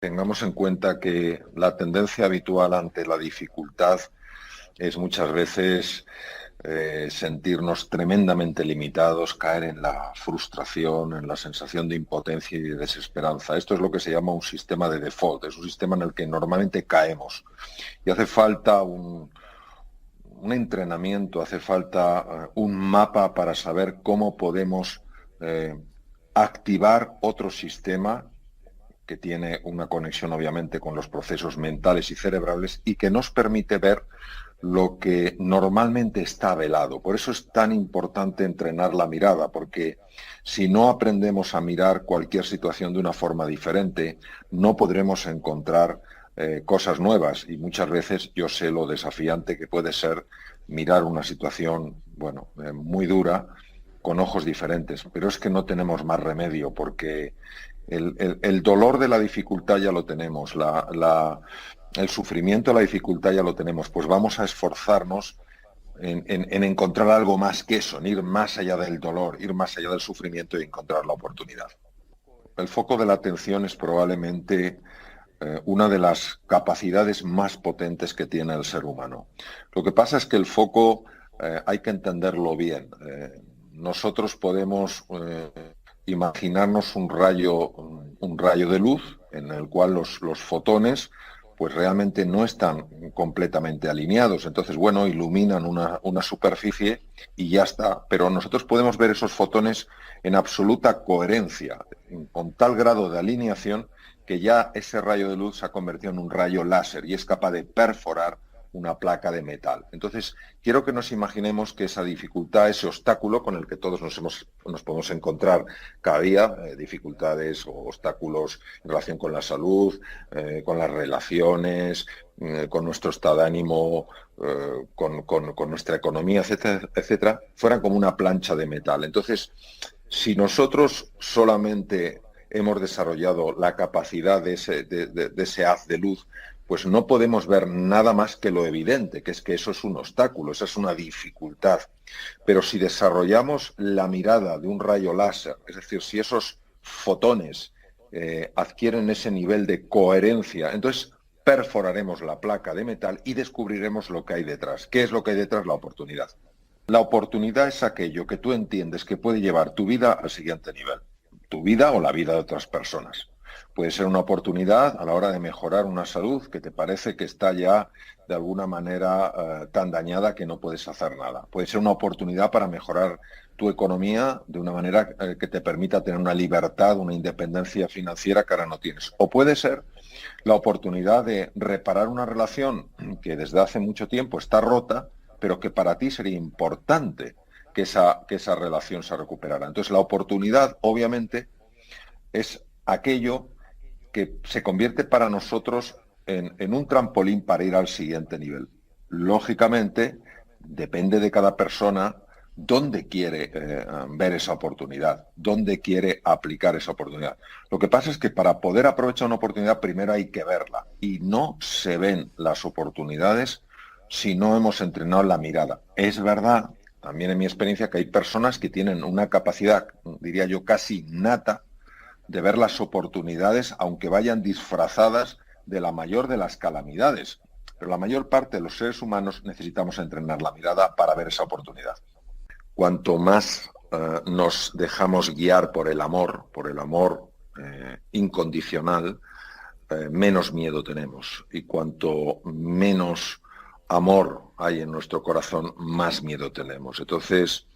Tengamos en cuenta que la tendencia habitual ante la dificultad es muchas veces sentirnos tremendamente limitados, caer en la frustración, en la sensación de impotencia y de desesperanza. Esto es lo que se llama un sistema de default, es un sistema en el que normalmente caemos. Y hace falta un entrenamiento, hace falta un mapa para saber cómo podemos eh, activar otro sistema que tiene una conexión obviamente con los procesos mentales y cerebrales y que nos permite ver lo que normalmente está velado. Por eso es tan importante entrenar la mirada, porque si no aprendemos a mirar cualquier situación de una forma diferente, no podremos encontrar cosas nuevas. Y muchas veces yo sé lo desafiante que puede ser mirar una situación, bueno, muy dura con ojos diferentes. Pero es que no tenemos más remedio, porque el dolor de la dificultad ya lo tenemos, el sufrimiento de la dificultad ya lo tenemos, pues vamos a esforzarnos en encontrar algo más que eso, en ir más allá del dolor, ir más allá del sufrimiento y encontrar la oportunidad. El foco de la atención es probablemente una de las capacidades más potentes que tiene el ser humano. Lo que pasa es que el foco hay que entenderlo bien. Nosotros podemos imaginarnos un rayo de luz en el cual los fotones pues realmente no están completamente alineados. Entonces, bueno, iluminan una superficie y ya está. Pero nosotros podemos ver esos fotones en absoluta coherencia, con tal grado de alineación que ya ese rayo de luz se ha convertido en un rayo láser y es capaz de perforar una placa de metal. Entonces, quiero que nos imaginemos que esa dificultad, ese obstáculo con el que todos nos podemos encontrar cada día, dificultades o obstáculos en relación con la salud, con las relaciones, con nuestro estado de ánimo, con nuestra economía, etcétera, etcétera, fueran como una plancha de metal. Entonces, si nosotros solamente hemos desarrollado la capacidad de ese haz de luz, pues no podemos ver nada más que lo evidente, que es que eso es un obstáculo, esa es una dificultad. Pero si desarrollamos la mirada de un rayo láser, es decir, si esos fotones adquieren ese nivel de coherencia, entonces perforaremos la placa de metal y descubriremos lo que hay detrás. ¿Qué es lo que hay detrás? La oportunidad. La oportunidad es aquello que tú entiendes que puede llevar tu vida al siguiente nivel, tu vida o la vida de otras personas. Puede ser una oportunidad a la hora de mejorar una salud que te parece que está ya de alguna manera tan dañada que no puedes hacer nada. Puede ser una oportunidad para mejorar tu economía de una manera que te permita tener una libertad, una independencia financiera que ahora no tienes. O puede ser la oportunidad de reparar una relación que desde hace mucho tiempo está rota, pero que para ti sería importante que esa relación se recuperara. Entonces, la oportunidad, obviamente, es aquello que se convierte para nosotros en un trampolín para ir al siguiente nivel. Lógicamente, depende de cada persona dónde quiere ver esa oportunidad, dónde quiere aplicar esa oportunidad. Lo que pasa es que para poder aprovechar una oportunidad primero hay que verla y no se ven las oportunidades si no hemos entrenado la mirada. Es verdad, también en mi experiencia, que hay personas que tienen una capacidad, diría yo, casi innata de ver las oportunidades, aunque vayan disfrazadas de la mayor de las calamidades. Pero la mayor parte de los seres humanos necesitamos entrenar la mirada para ver esa oportunidad. Cuanto más nos dejamos guiar por el amor incondicional, menos miedo tenemos. Y cuanto menos amor hay en nuestro corazón, más miedo tenemos. Entonces,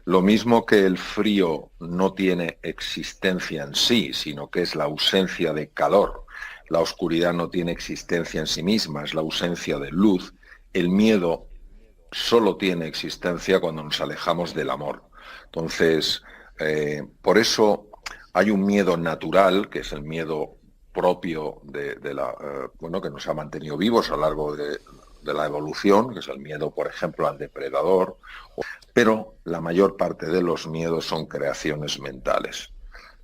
lo mismo que el frío no tiene existencia en sí, sino que es la ausencia de calor. La oscuridad no tiene existencia en sí misma, es la ausencia de luz. El miedo solo tiene existencia cuando nos alejamos del amor. Entonces, por eso hay un miedo natural, que es el miedo propio bueno, que nos ha mantenido vivos a lo largo de la evolución, que es el miedo, por ejemplo, al depredador, pero la mayor parte de los miedos son creaciones mentales.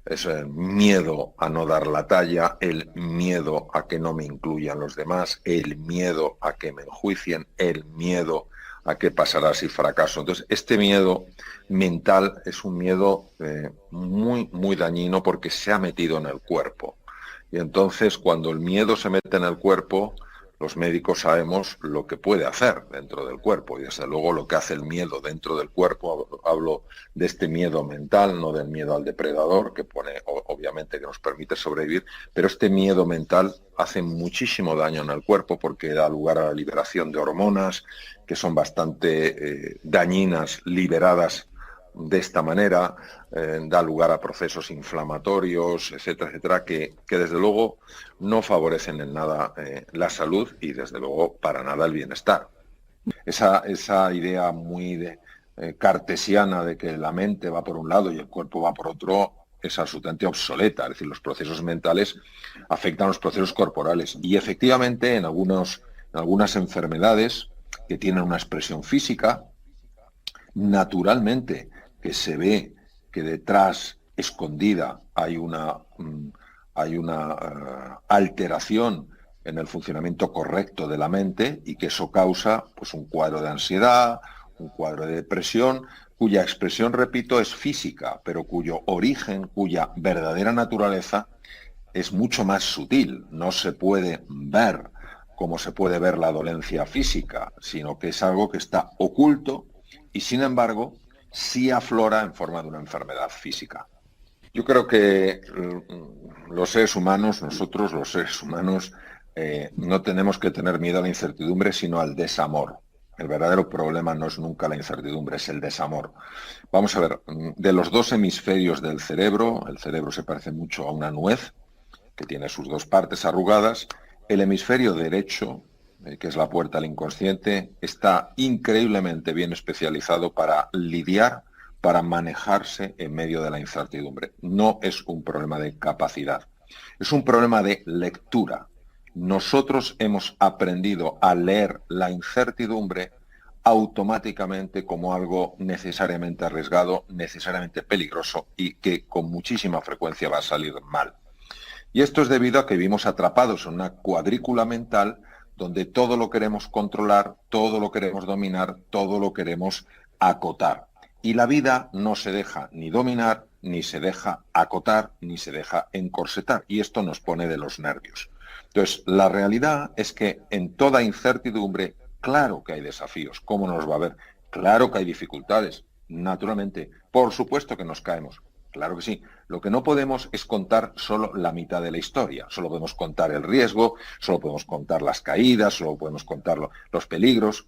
Es el miedo a no dar la talla, el miedo a que no me incluyan los demás, el miedo a que me enjuicien, el miedo a qué pasará si fracaso. Entonces, este miedo mental es un miedo muy, muy dañino porque se ha metido en el cuerpo. Y entonces, cuando el miedo se mete en el cuerpo, los médicos sabemos lo que puede hacer dentro del cuerpo. Y desde luego lo que hace el miedo dentro del cuerpo, hablo de este miedo mental, no del miedo al depredador, que pone, obviamente, que nos permite sobrevivir, pero este miedo mental hace muchísimo daño en el cuerpo porque da lugar a la liberación de hormonas que son bastante dañinas, liberadas de esta manera, da lugar a procesos inflamatorios, etcétera, etcétera, que desde luego no favorecen en nada la salud y desde luego para nada el bienestar. Esa idea muy cartesiana de que la mente va por un lado y el cuerpo va por otro es absolutamente obsoleta. Es decir, los procesos mentales afectan a los procesos corporales y efectivamente en algunas enfermedades que tienen una expresión física, naturalmente que se ve que detrás, escondida, hay una alteración en el funcionamiento correcto de la mente y que eso causa pues, un cuadro de ansiedad, un cuadro de depresión, cuya expresión, repito, es física, pero cuyo origen, cuya verdadera naturaleza es mucho más sutil. No se puede ver como se puede ver la dolencia física, sino que es algo que está oculto y, sin embargo, sí aflora en forma de una enfermedad física. Yo creo que los seres humanos, nosotros los seres humanos, no tenemos que tener miedo a la incertidumbre, sino al desamor. El verdadero problema no es nunca la incertidumbre, es el desamor. Vamos a ver, de los dos hemisferios del cerebro, el cerebro se parece mucho a una nuez, que tiene sus dos partes arrugadas. El hemisferio derecho, que es la puerta al inconsciente, está increíblemente bien especializado para lidiar, para manejarse en medio de la incertidumbre. No es un problema de capacidad, es un problema de lectura. Nosotros hemos aprendido a leer la incertidumbre automáticamente como algo necesariamente arriesgado, necesariamente peligroso y que con muchísima frecuencia va a salir mal. Y esto es debido a que vivimos atrapados en una cuadrícula mental donde todo lo queremos controlar, todo lo queremos dominar, todo lo queremos acotar. Y la vida no se deja ni dominar, ni se deja acotar, ni se deja encorsetar. Y esto nos pone de los nervios. Entonces, la realidad es que en toda incertidumbre, claro que hay desafíos. ¿Cómo nos va a ver? Claro que hay dificultades, naturalmente. Por supuesto que nos caemos. Claro que sí. Lo que no podemos es contar solo la mitad de la historia. Solo podemos contar el riesgo, solo podemos contar las caídas, solo podemos contar los peligros.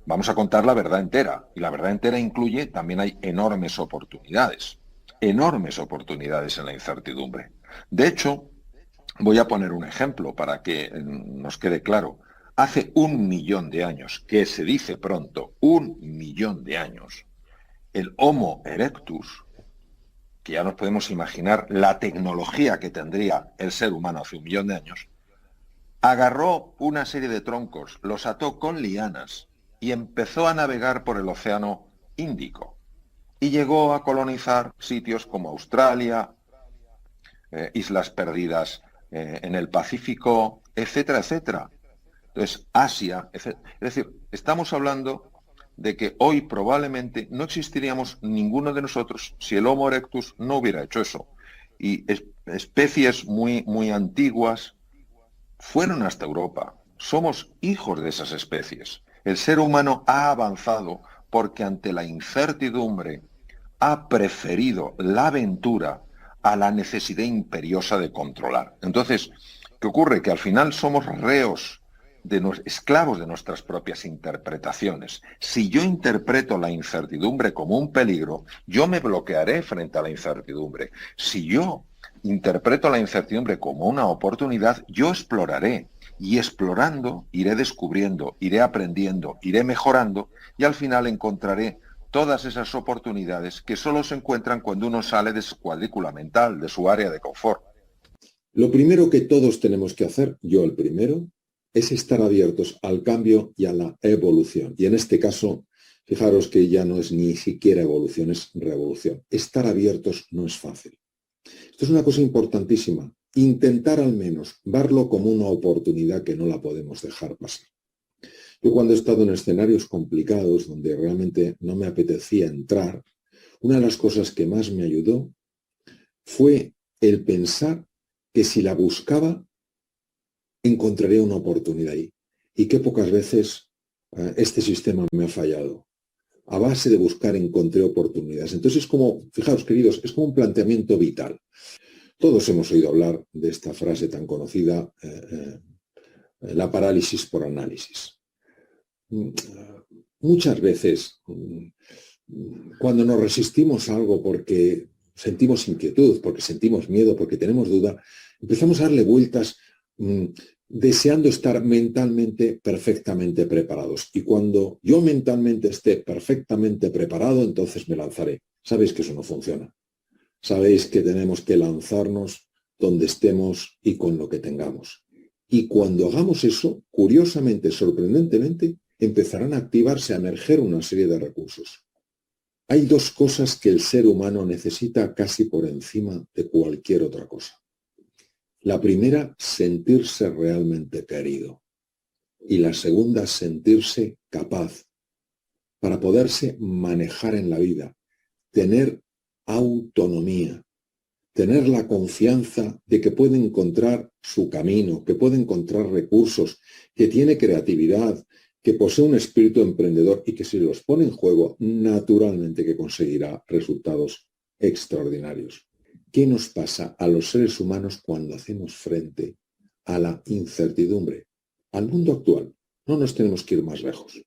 Vamos a contar la verdad entera. Y la verdad entera incluye, también hay enormes oportunidades en la incertidumbre. De hecho, voy a poner un ejemplo para que nos quede claro. Hace 1.000.000 de años, que se dice pronto, 1.000.000 de años, el Homo erectus, que ya nos podemos imaginar la tecnología que tendría el ser humano hace 1.000.000 de años, agarró una serie de troncos, los ató con lianas y empezó a navegar por el Océano Índico. Y llegó a colonizar sitios como Australia, islas perdidas en el Pacífico, etcétera, etcétera. Entonces, Asia, etcétera. Es decir, estamos hablando de que hoy probablemente no existiríamos ninguno de nosotros si el Homo erectus no hubiera hecho eso. Y especies muy, muy antiguas fueron hasta Europa. Somos hijos de esas especies. El ser humano ha avanzado porque ante la incertidumbre ha preferido la aventura a la necesidad imperiosa de controlar. Entonces, ¿qué ocurre? Que al final somos reos, esclavos de nuestras propias interpretaciones. Si yo interpreto la incertidumbre como un peligro, yo me bloquearé frente a la incertidumbre. Si yo interpreto la incertidumbre como una oportunidad, yo exploraré. Y explorando iré descubriendo, iré aprendiendo, iré mejorando y al final encontraré todas esas oportunidades que solo se encuentran cuando uno sale de su cuadrícula mental, de su área de confort. Lo primero que todos tenemos que hacer, yo el primero, es estar abiertos al cambio y a la evolución. Y en este caso, fijaros que ya no es ni siquiera evolución, es revolución. Estar abiertos no es fácil. Esto es una cosa importantísima. Intentar al menos verlo como una oportunidad que no la podemos dejar pasar. Yo cuando he estado en escenarios complicados donde realmente no me apetecía entrar, una de las cosas que más me ayudó fue el pensar que si la buscaba, encontraría una oportunidad ahí. Y que pocas veces este sistema me ha fallado. A base de buscar encontré oportunidades. Entonces es como, fijaos queridos, es como un planteamiento vital. Todos hemos oído hablar de esta frase tan conocida, la parálisis por análisis. Muchas veces, cuando nos resistimos a algo porque sentimos inquietud, porque sentimos miedo, porque tenemos duda, empezamos a darle vueltas deseando estar mentalmente perfectamente preparados. Y cuando yo mentalmente esté perfectamente preparado, entonces me lanzaré. Sabéis que eso no funciona. Sabéis que tenemos que lanzarnos donde estemos y con lo que tengamos. Y cuando hagamos eso, curiosamente, sorprendentemente, empezarán a activarse, a emerger una serie de recursos. Hay dos cosas que el ser humano necesita casi por encima de cualquier otra cosa. La primera, sentirse realmente querido. Y la segunda, sentirse capaz para poderse manejar en la vida, tener autonomía, tener la confianza de que puede encontrar su camino, que puede encontrar recursos, que tiene creatividad, que posee un espíritu emprendedor y que si los pone en juego, naturalmente que conseguirá resultados extraordinarios. ¿Qué nos pasa a los seres humanos cuando hacemos frente a la incertidumbre? Al mundo actual, no nos tenemos que ir más lejos,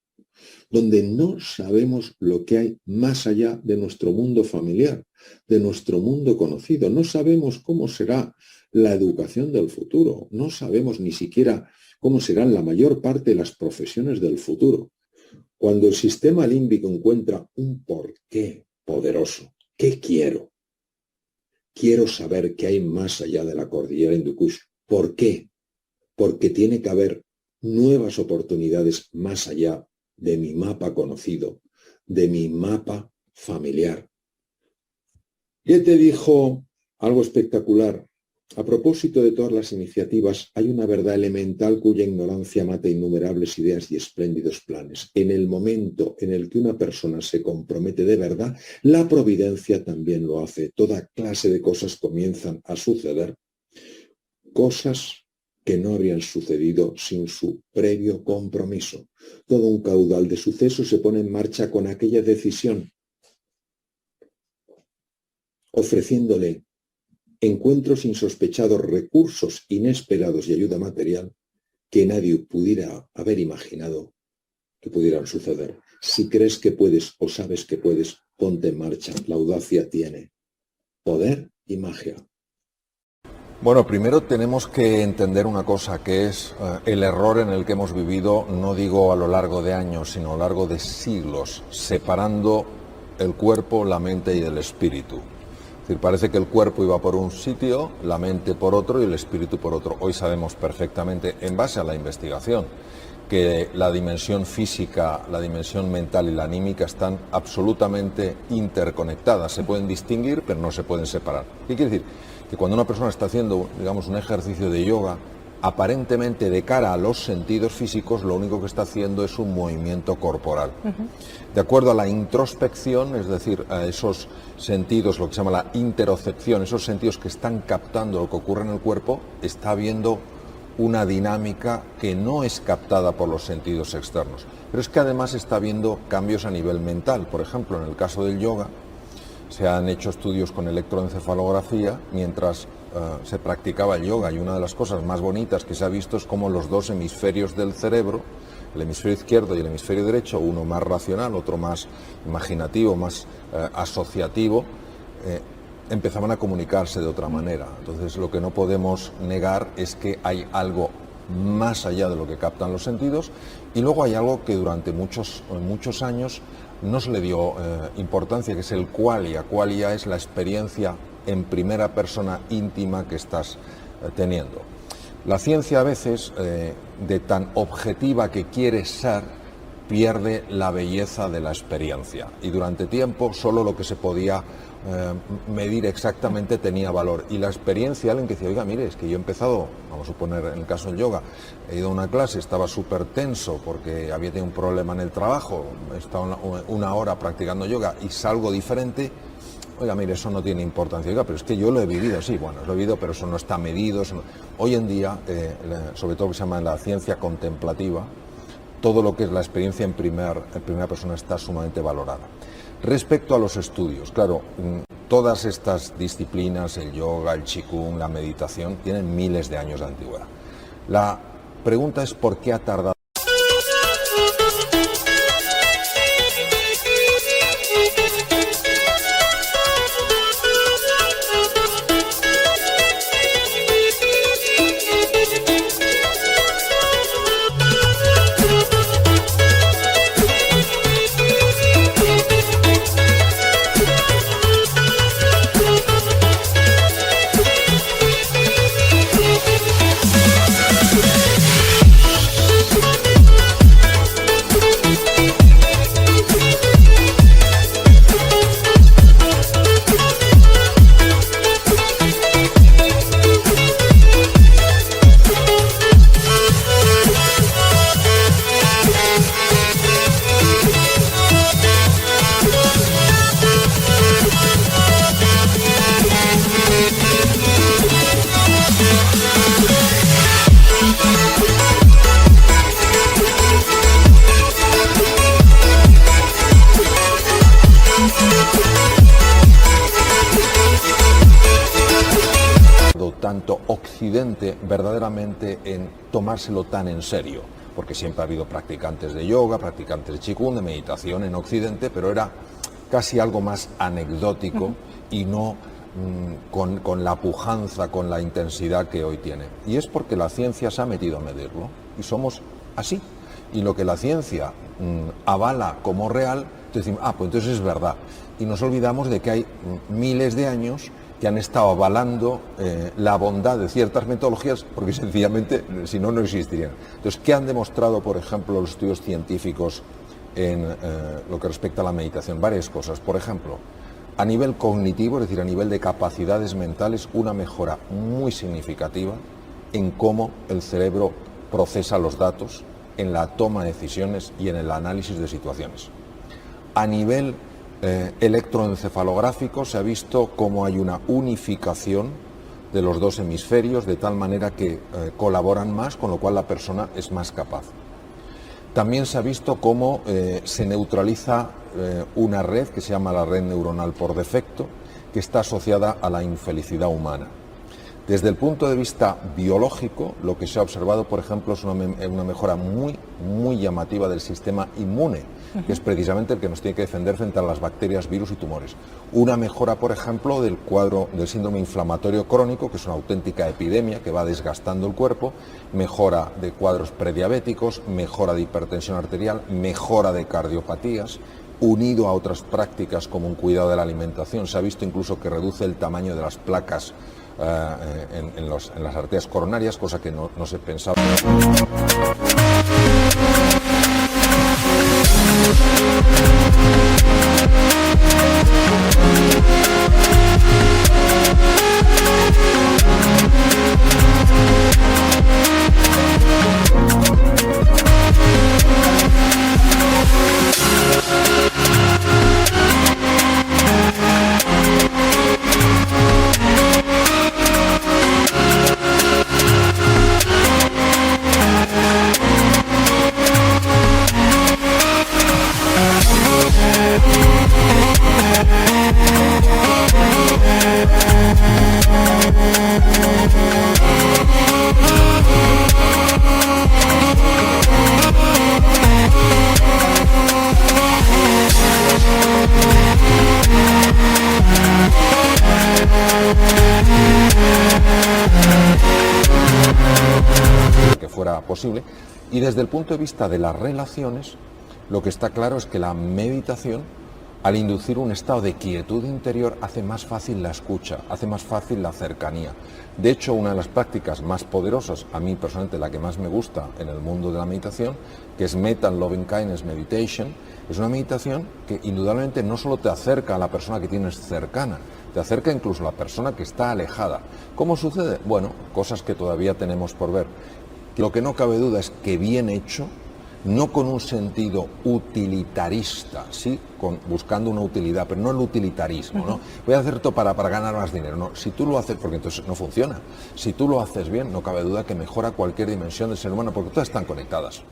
donde no sabemos lo que hay más allá de nuestro mundo familiar, de nuestro mundo conocido. No sabemos cómo será la educación del futuro, no sabemos ni siquiera cómo serán la mayor parte de las profesiones del futuro. Cuando el sistema límbico encuentra un porqué poderoso, ¿qué quiero? Quiero saber qué hay más allá de la cordillera Hindukush. ¿Por qué? Porque tiene que haber nuevas oportunidades más allá de mi mapa conocido, de mi mapa familiar. Goethe dijo algo espectacular. A propósito de todas las iniciativas, hay una verdad elemental cuya ignorancia mata innumerables ideas y espléndidos planes. En el momento en el que una persona se compromete de verdad, la providencia también lo hace. Toda clase de cosas comienzan a suceder. Cosas que no habrían sucedido sin su previo compromiso. Todo un caudal de sucesos se pone en marcha con aquella decisión, ofreciéndole encuentros insospechados, recursos inesperados y ayuda material que nadie pudiera haber imaginado que pudieran suceder. Si crees que puedes o sabes que puedes, ponte en marcha. La audacia tiene poder y magia. Bueno, primero tenemos que entender una cosa, que es el error en el que hemos vivido, no digo a lo largo de años, sino a lo largo de siglos, separando el cuerpo, la mente y el espíritu. Es decir, parece que el cuerpo iba por un sitio, la mente por otro y el espíritu por otro. Hoy sabemos perfectamente, en base a la investigación, que la dimensión física, la dimensión mental y la anímica están absolutamente interconectadas. Se pueden distinguir, pero no se pueden separar. ¿Qué quiere decir? Que cuando una persona está haciendo, digamos, un ejercicio de yoga, aparentemente de cara a los sentidos físicos, lo único que está haciendo es un movimiento corporal. De acuerdo a la introspección, es decir, a esos sentidos, lo que se llama la interocepción, esos sentidos que están captando lo que ocurre en el cuerpo, está habiendo una dinámica que no es captada por los sentidos externos. Pero es que además está habiendo cambios a nivel mental. Por ejemplo, en el caso del yoga, se han hecho estudios con electroencefalografía mientras se practicaba el yoga, y una de las cosas más bonitas que se ha visto es cómo los dos hemisferios del cerebro, el hemisferio izquierdo y el hemisferio derecho, uno más racional, otro más imaginativo, más asociativo, empezaban a comunicarse de otra manera. Entonces, lo que no podemos negar es que hay algo más allá de lo que captan los sentidos, y luego hay algo que durante muchos años no se le dio importancia, que es el qualia. Qualia es la experiencia en primera persona íntima que estás teniendo. La ciencia a veces, de tan objetiva que quiere ser, pierde la belleza de la experiencia, y durante tiempo solo lo que se podía medir exactamente tenía valor, y la experiencia, alguien que decía, oiga, mire, es que yo he empezado, vamos a suponer en el caso del yoga, he ido a una clase, estaba súper tenso porque había tenido un problema en el trabajo, he estado una hora practicando yoga y salgo diferente, oiga, mire, eso no tiene importancia. Oiga, pero es que yo lo he vivido, sí, bueno, lo he vivido, pero eso no está medido. Hoy en día, sobre todo lo que se llama la ciencia contemplativa, todo lo que es la experiencia en primera persona está sumamente valorada. Respecto a los estudios, claro, todas estas disciplinas, el yoga, el qigong, la meditación, tienen miles de años de antigüedad. La pregunta es ¿por qué ha tardado? Tanto Occidente verdaderamente en tomárselo tan en serio, porque siempre ha habido practicantes de yoga, practicantes de qigong, de meditación en Occidente, pero era casi algo más anecdótico y no con la pujanza, con la intensidad que hoy tiene. Y es porque la ciencia se ha metido a medirlo y somos así. Y lo que la ciencia avala como real, decimos, pues entonces es verdad. Y nos olvidamos de que hay miles de años que han estado avalando la bondad de ciertas metodologías, porque sencillamente, si no, no existirían. Entonces, ¿qué han demostrado, por ejemplo, los estudios científicos en lo que respecta a la meditación? Varias cosas. Por ejemplo, a nivel cognitivo, es decir, a nivel de capacidades mentales, una mejora muy significativa en cómo el cerebro procesa los datos, en la toma de decisiones y en el análisis de situaciones. A nivel electroencefalográfico se ha visto cómo hay una unificación de los dos hemisferios de tal manera que colaboran más, con lo cual la persona es más capaz. También se ha visto cómo se neutraliza una red que se llama la red neuronal por defecto, que está asociada a la infelicidad humana. Desde el punto de vista biológico, lo que se ha observado, por ejemplo, es una mejora muy llamativa del sistema inmune, que es precisamente el que nos tiene que defender frente a las bacterias, virus y tumores. Una mejora, por ejemplo, del cuadro del síndrome inflamatorio crónico, que es una auténtica epidemia que va desgastando el cuerpo, mejora de cuadros prediabéticos, mejora de hipertensión arterial, mejora de cardiopatías, unido a otras prácticas como un cuidado de la alimentación. Se ha visto incluso que reduce el tamaño de las placas en las arterias coronarias, cosa que no se pensaba. Que fuera posible. Y desde el punto de vista de las relaciones, lo que está claro es que la meditación, al inducir un estado de quietud interior, hace más fácil la escucha, hace más fácil la cercanía. De hecho, una de las prácticas más poderosas, a mí personalmente la que más me gusta en el mundo de la meditación, que es Metta Loving Kindness Meditation, es una meditación que indudablemente no solo te acerca a la persona que tienes cercana, te acerca incluso a la persona que está alejada. ¿Cómo sucede? Bueno, cosas que todavía tenemos por ver. Lo que no cabe duda es que bien hecho, no con un sentido utilitarista, sí, buscando una utilidad, pero no el utilitarismo, ¿no? Voy a hacer esto para ganar más dinero, no. Si tú lo haces, porque entonces no funciona, si tú lo haces bien, no cabe duda que mejora cualquier dimensión del ser humano, porque todas están conectadas.